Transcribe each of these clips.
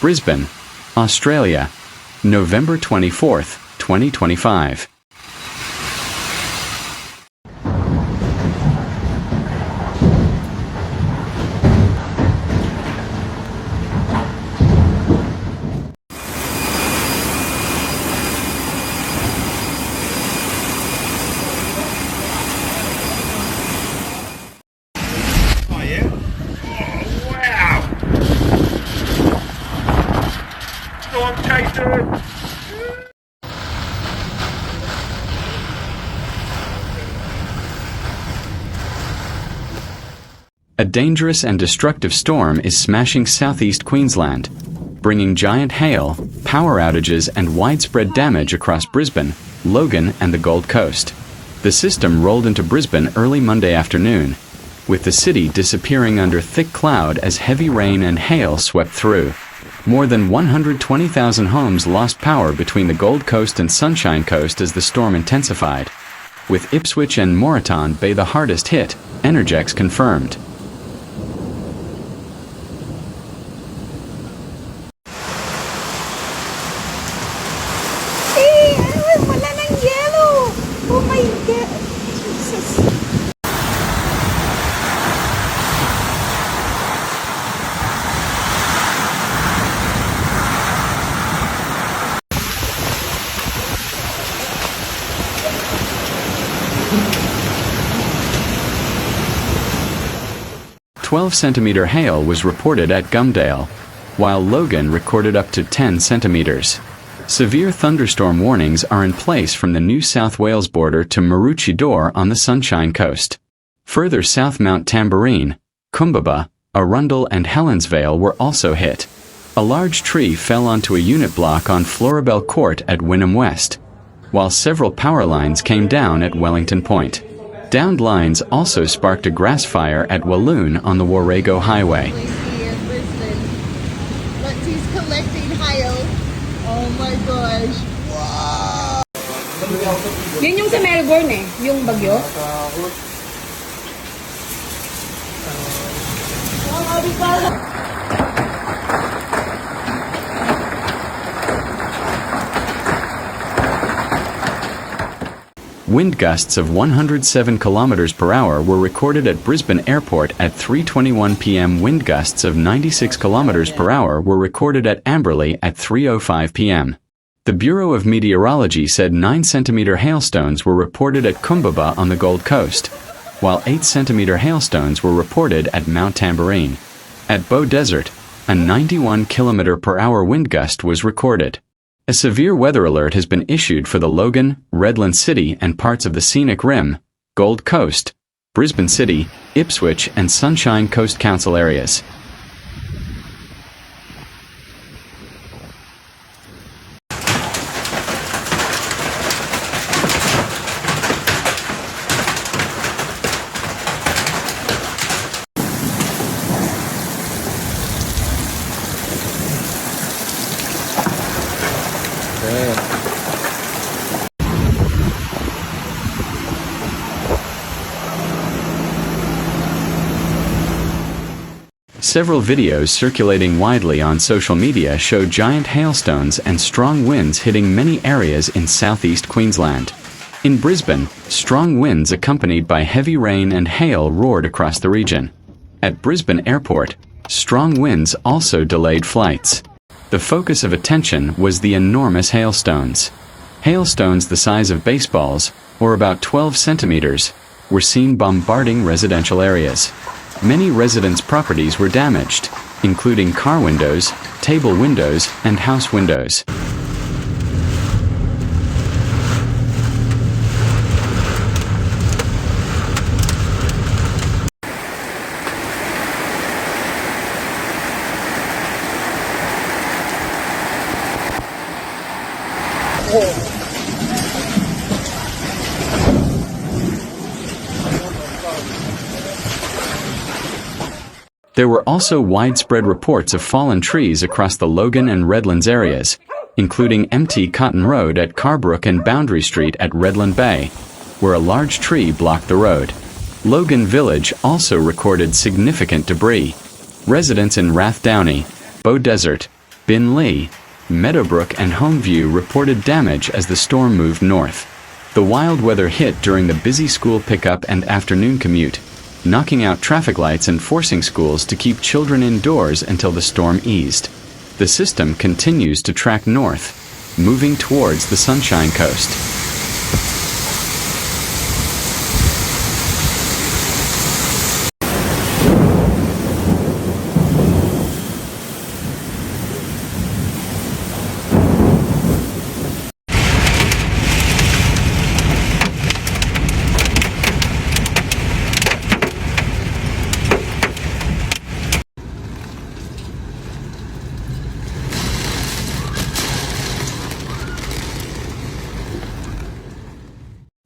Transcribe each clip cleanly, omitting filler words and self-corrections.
Brisbane, Australia, November 24, 2025. A dangerous and destructive storm is smashing southeast Queensland, bringing giant hail, power outages and widespread damage across Brisbane, Logan and the Gold Coast. The system rolled into Brisbane early Monday afternoon, with the city disappearing under thick cloud as heavy rain and hail swept through. More than 120,000 homes lost power between the Gold Coast and Sunshine Coast as the storm intensified, with Ipswich and Moreton Bay the hardest hit, Energex confirmed. Wala ng yellow! Oh my God! Jesus! 12-centimeter hail was reported at Gumdale, while Logan recorded up to 10 centimeters. Severe thunderstorm warnings are in place from the New South Wales border to Maroochydore on the Sunshine Coast. Further south, Mount Tamborine, Kumbaba, Arundel and Helensvale were also hit. A large tree fell onto a unit block on Floribel Court at Wynnum West, while several power lines came down at Wellington Point. Downed lines also sparked a grass fire at Walloon on the Warrego Highway. But he's collecting hail. Oh my gosh. Wow! Yun yung sa Melbourne eh, yung bagyo. Wind gusts of 107 km per hour were recorded at Brisbane Airport at 3:21 p.m. Wind gusts of 96 km per hour were recorded at Amberley at 3:05 p.m. The Bureau of Meteorology said 9-centimeter hailstones were reported at Kumbaba on the Gold Coast, while 8-centimeter hailstones were reported at Mount Tamborine. At Bow Desert, a 91 km per hour wind gust was recorded. A severe weather alert has been issued for the Logan, Redland City and parts of the Scenic Rim, Gold Coast, Brisbane City, Ipswich and Sunshine Coast Council areas. Several videos circulating widely on social media show giant hailstones and strong winds hitting many areas in southeast Queensland. In Brisbane, strong winds accompanied by heavy rain and hail roared across the region. At Brisbane Airport, strong winds also delayed flights. The focus of attention was the enormous hailstones. Hailstones the size of baseballs, or about 12 centimeters, were seen bombarding residential areas. Many residents' properties were damaged, including car windows, table windows, and house windows. There were also widespread reports of fallen trees across the Logan and Redlands areas, including empty Cotton Road at Carbrook and Boundary Street at Redland Bay, where a large tree blocked the road. Logan Village also recorded significant debris. Residents in Rathdowney, Bow Desert, Binley, Meadowbrook and Homeview reported damage as the storm moved north. The wild weather hit during the busy school pickup and afternoon commute, knocking out traffic lights and forcing schools to keep children indoors until the storm eased. The system continues to track north, moving towards the Sunshine Coast.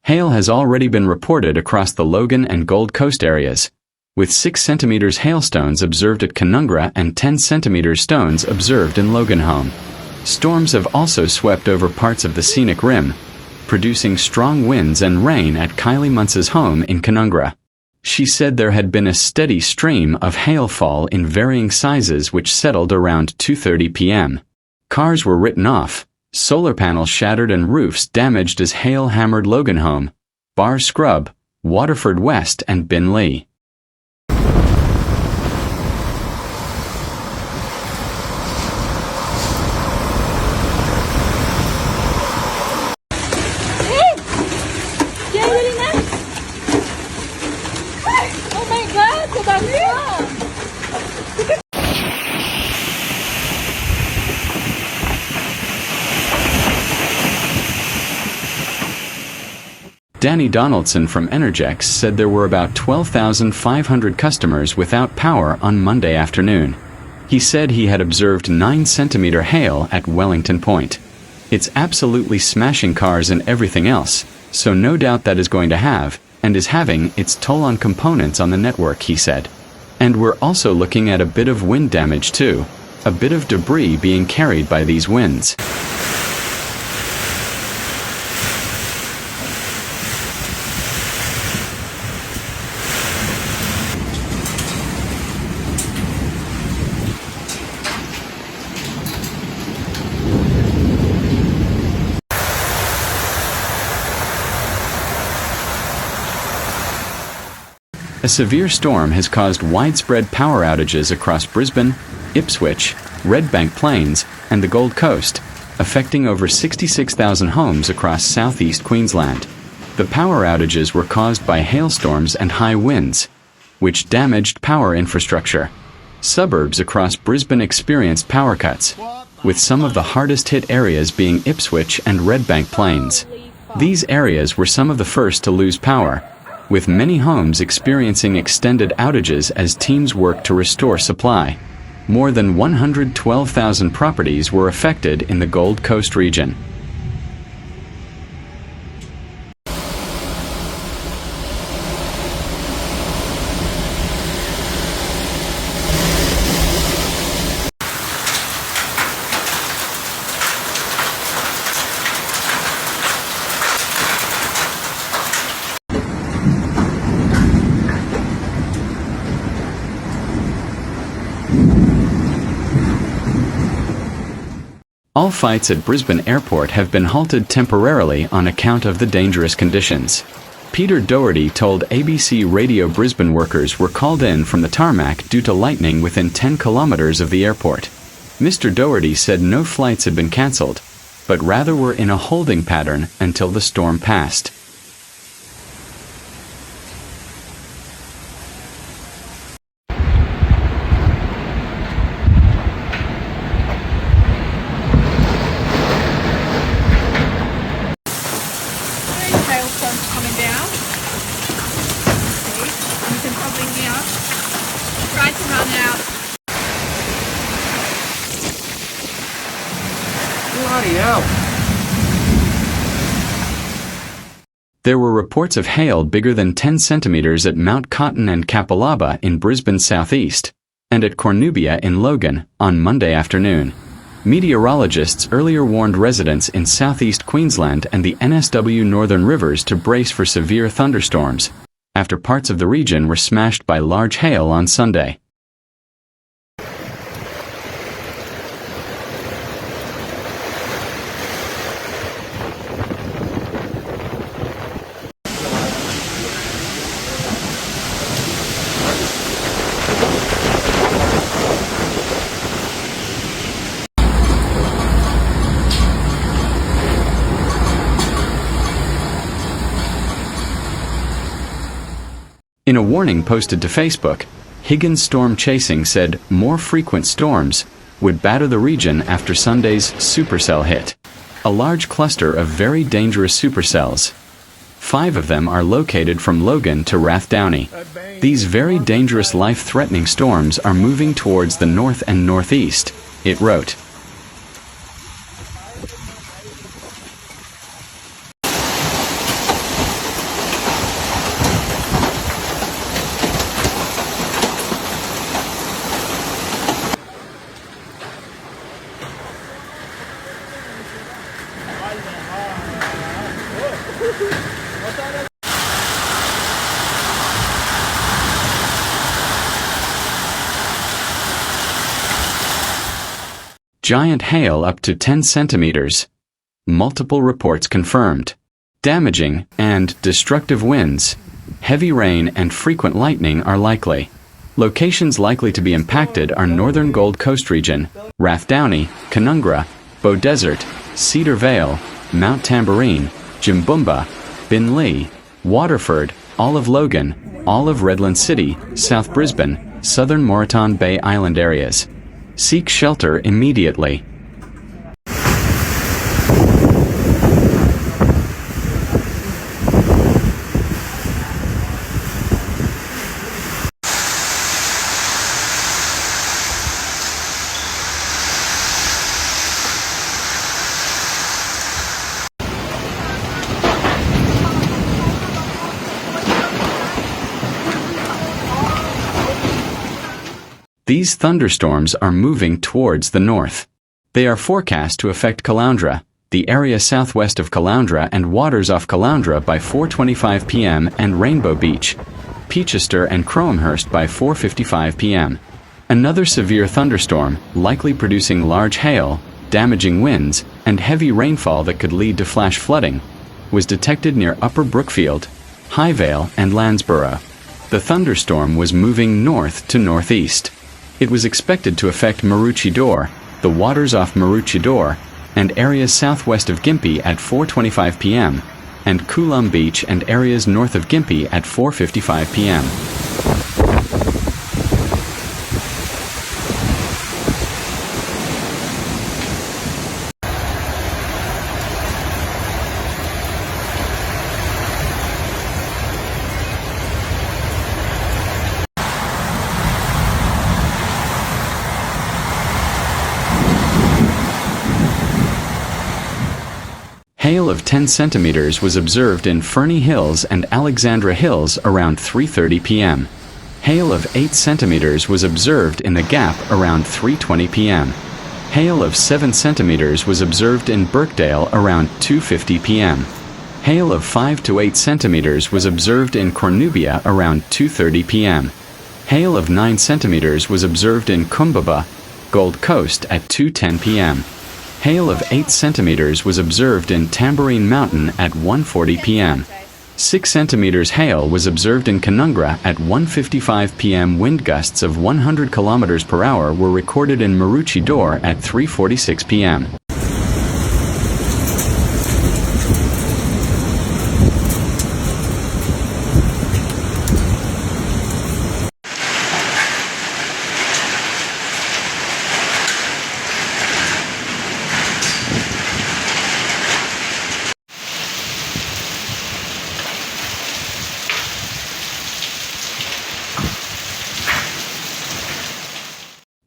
Hail has already been reported across the Logan and Gold Coast areas, with 6 centimeters hailstones observed at Canungra and 10 centimeters stones observed in Logan home. Storms have also swept over parts of the scenic rim, producing strong winds and rain at Kylie Muntz's home in Canungra. She said there had been a steady stream of hailfall in varying sizes which settled around 2:30 p.m. Cars were written off, solar panels shattered and roofs damaged as hail hammered Logan home, Bar Scrub, Waterford West and Binley. Danny Donaldson from Energex said there were about 12,500 customers without power on Monday afternoon. He said he had observed 9-centimeter hail at Wellington Point. It's absolutely smashing cars and everything else, so no doubt that is going to have, and is having, its toll on components on the network, he said. And we're also looking at a bit of wind damage too, a bit of debris being carried by these winds. A severe storm has caused widespread power outages across Brisbane, Ipswich, Red Bank Plains, and the Gold Coast, affecting over 66,000 homes across southeast Queensland. The power outages were caused by hailstorms and high winds, which damaged power infrastructure. Suburbs across Brisbane experienced power cuts, with some of the hardest hit areas being Ipswich and Red Bank Plains. These areas were some of the first to lose power, with many homes experiencing extended outages as teams work to restore supply. More than 112,000 properties were affected in the Gold Coast region. All flights at Brisbane Airport have been halted temporarily on account of the dangerous conditions. Peter Doherty told ABC Radio Brisbane workers were called in from the tarmac due to lightning within 10 kilometres of the airport. Mr. Doherty said no flights had been cancelled, but rather were in a holding pattern until the storm passed. Hailstones coming down. See, you can probably hear. Try to run out. Bloody hell. There were reports of hail bigger than 10 centimeters at Mount Cotton and Kapalaba in Brisbane southeast, and at Cornubia in Logan on Monday afternoon. Meteorologists earlier warned residents in southeast Queensland and the NSW Northern Rivers to brace for severe thunderstorms, after parts of the region were smashed by large hail on Sunday. In a warning posted to Facebook, Higgins Storm Chasing said more frequent storms would batter the region after Sunday's supercell hit. A large cluster of very dangerous supercells. 5 of them are located from Logan to Rathdowney. These very dangerous life-threatening storms are moving towards the north and northeast, it wrote. Giant hail up to 10 centimeters. Multiple reports confirmed. Damaging and destructive winds, heavy rain and frequent lightning are likely. Locations likely to be impacted are Northern Gold Coast region, Rathdowney, Canungra, Bow Desert, Cedar Vale, Mount Tamborine, Jimboomba, Binley, Waterford, all of Logan, all of Redland City, South Brisbane, Southern Moreton Bay Island areas. Seek shelter immediately. These thunderstorms are moving towards the north. They are forecast to affect Caloundra, the area southwest of Caloundra and waters off Caloundra by 4:25 p.m. and Rainbow Beach, Peachester and Crowhamhurst by 4:55 p.m. Another severe thunderstorm, likely producing large hail, damaging winds, and heavy rainfall that could lead to flash flooding, was detected near Upper Brookfield, Highvale and Landsborough. The thunderstorm was moving north to northeast. It was expected to affect Maroochydore, the waters off Maroochydore, and areas southwest of Gympie at 4:25 p.m., and Coolum Beach and areas north of Gympie at 4:55 p.m. Hail of 10 centimeters was observed in Ferny Hills and Alexandra Hills around 3:30 p.m. Hail of 8 centimeters was observed in the Gap around 3:20 p.m. Hail of 7 centimeters was observed in Birkdale around 2:50 p.m. Hail of 5 to 8 centimeters was observed in Cornubia around 2:30 p.m. Hail of 9 centimeters was observed in Kumbaba, Gold Coast at 2:10 p.m. Hail of 8 centimeters was observed in Tamborine Mountain at 1:40 p.m. 6 centimeters hail was observed in Canungra at 1:55 p.m. Wind gusts of 100 kilometers per hour were recorded in Maroochydore at 3:46 p.m.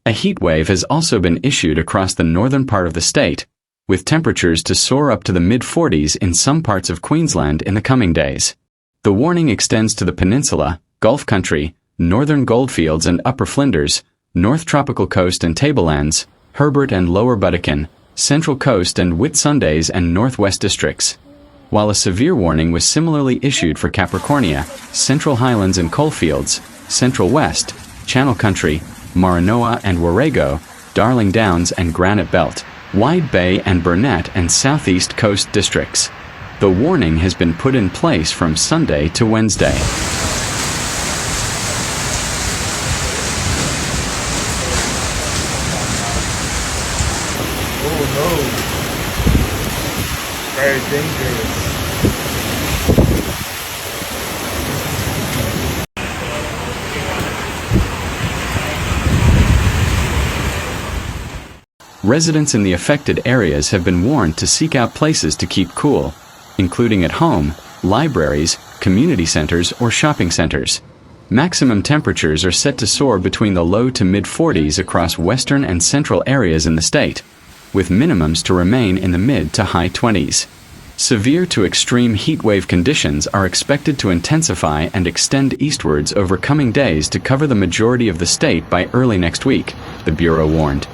A heat wave has also been issued across the northern part of the state, with temperatures to soar up to the mid-40s in some parts of Queensland in the coming days. The warning extends to the peninsula, Gulf Country, northern goldfields and upper Flinders, North Tropical Coast and Tablelands, Herbert and Lower Budekin, Central Coast and Whitsundays and Northwest Districts. While a severe warning was similarly issued for Capricornia, Central Highlands and Coalfields, Central West, Channel Country, Maranoa and Warrego, Darling Downs and Granite Belt, Wide Bay and Burnett and Southeast Coast districts. The warning has been put in place from Sunday to Wednesday. Oh no. Very dangerous. Residents in the affected areas have been warned to seek out places to keep cool, including at home, libraries, community centers, or shopping centers. Maximum temperatures are set to soar between the low to mid-40s across western and central areas in the state, with minimums to remain in the mid to high 20s. Severe to extreme heatwave conditions are expected to intensify and extend eastwards over coming days to cover the majority of the state by early next week, the Bureau warned.